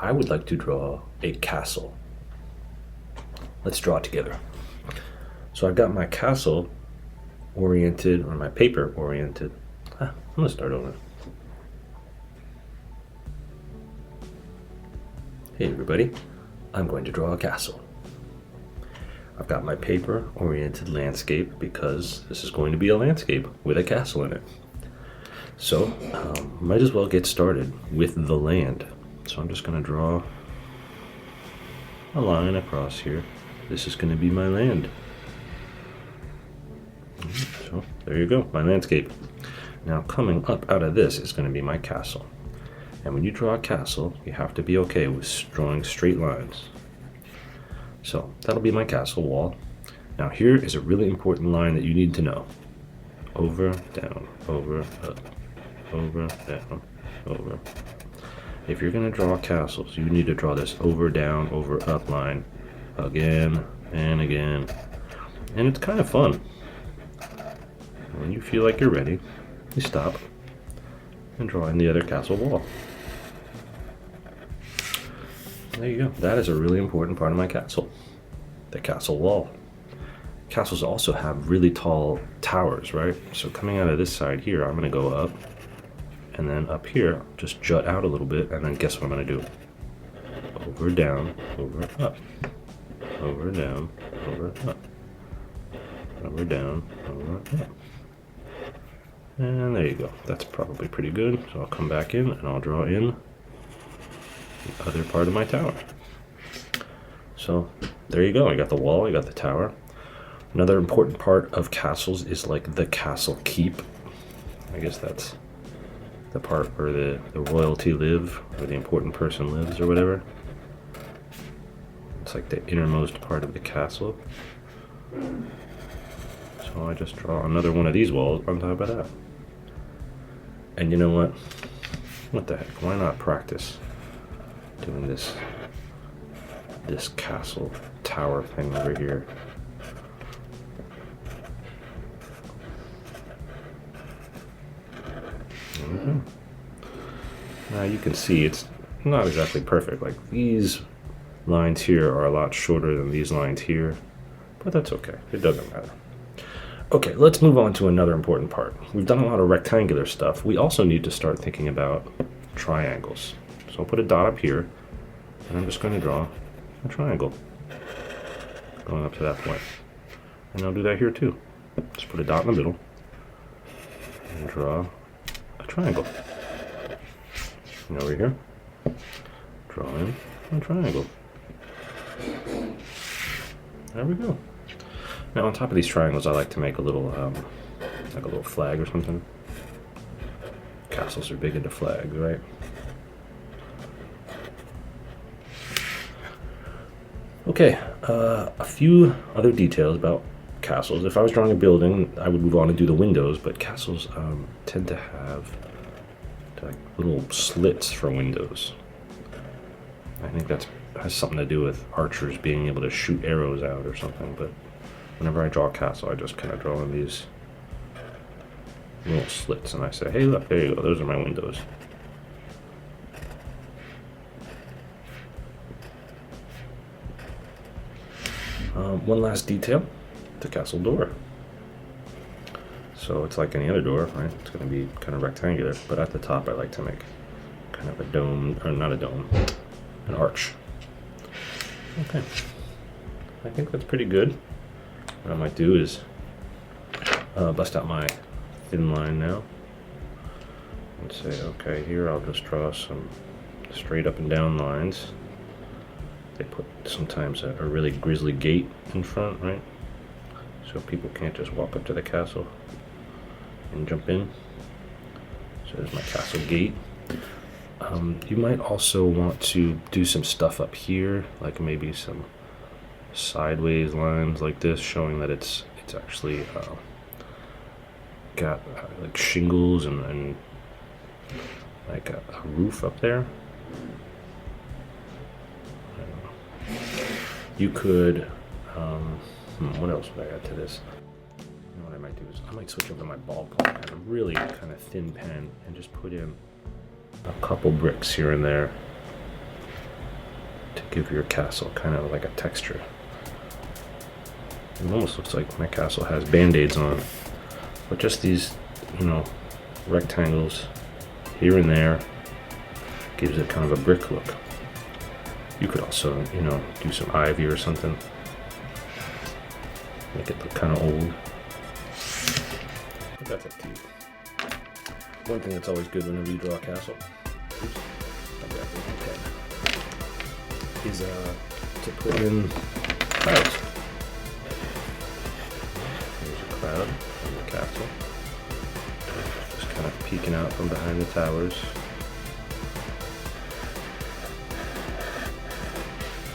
I would like to draw a castle. Let's draw it together. So I've got my castle oriented, or my paper oriented. I'm gonna start over. Hey everybody, I'm going to draw a castle. I've got my paper oriented landscape because this is going to be a landscape with a castle in it. So might as well get started with the land. So I'm just going to draw a line across here. This is going to be my land. So there you go, my landscape. Now coming up out of this is going to be my castle. And when you draw a castle, you have to be okay with drawing straight lines. So that'll be my castle wall. Now here is a really important line that you need to know. Over, down, over, up, over, down, over. If you're going to draw castles, you need to draw this over, down, over, up line again and again. And it's kind of fun. When you feel like you're ready, you stop and draw in the other castle wall. There you go. That is a really important part of my castle, the castle wall. Castles also have really tall towers, right? So coming out of this side here, I'm going to go up, and then up here, just jut out a little bit, and then guess what I'm going to do? Over, down, over, up. Over, down, over, up. Over, down, over, up. And there you go. That's probably pretty good. So I'll come back in, and I'll draw in the other part of my tower. So there you go. I got the wall, I got the tower. Another important part of castles is like the castle keep. I guess that's the part where the royalty live, or the important person lives, or whatever. It's like the innermost part of the castle. So I just draw another one of these walls on top of that. And you know what? What the heck? Why not practice doing this castle tower thing over here? Now you can see it's not exactly perfect. Like these lines here are a lot shorter than these lines here, but that's okay. It doesn't matter. Okay, let's move on to another important part. We've done a lot of rectangular stuff. We also need to start thinking about triangles. So I'll put a dot up here, and I'm just going to draw a triangle going up to that point. And I'll do that here too. Just put a dot in the middle and draw a triangle. And over here, draw in a triangle. There we go. Now on top of these triangles, I like to make a little, like a little flag or something. Castles are big into flags, right? Okay, a few other details about castles. If I was drawing a building, I would move on and do the windows, but castles tend to have like little slits for windows. I think that has something to do with archers being able to shoot arrows out or something, but whenever I draw a castle, I just kind of draw in these little slits, and I say, hey look, there you go, those are my windows. One last detail, the castle door. So it's like any other door, right? It's going to be kind of rectangular, but at the top I like to make kind of a dome, or not a dome, an arch. Okay, I think that's pretty good. What I might do is bust out my thin line now and say, okay, here I'll just draw some straight up and down lines. They put sometimes a really grisly gate in front, right? So people can't just walk up to the castle and jump in. So there's my castle gate. You might also want to do some stuff up here, like maybe some sideways lines like this, showing that it's actually got like shingles and like a roof up there. You could, what else would I add to this? You know what I might do is I might switch over to my ballpoint and a really kind of thin pen and just put in a couple bricks here and there. give your castle kind of like a texture. It almost looks like my castle has band-aids on, but just these, you know, rectangles here and there gives it kind of a brick look. You could also, you know, do some ivy or something, make it look kind of old. But that's up to you. One thing that's always good whenever you draw a castle, is to put in clouds. There's a cloud on the castle, just kind of peeking out from behind the towers.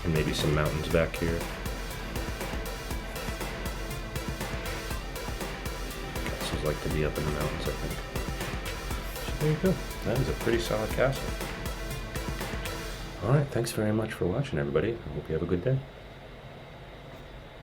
And maybe some mountains back here. Castles like to be up in the mountains, I think. So there you go. That is a pretty solid castle. Alright, thanks very much for watching, everybody. I hope you have a good day.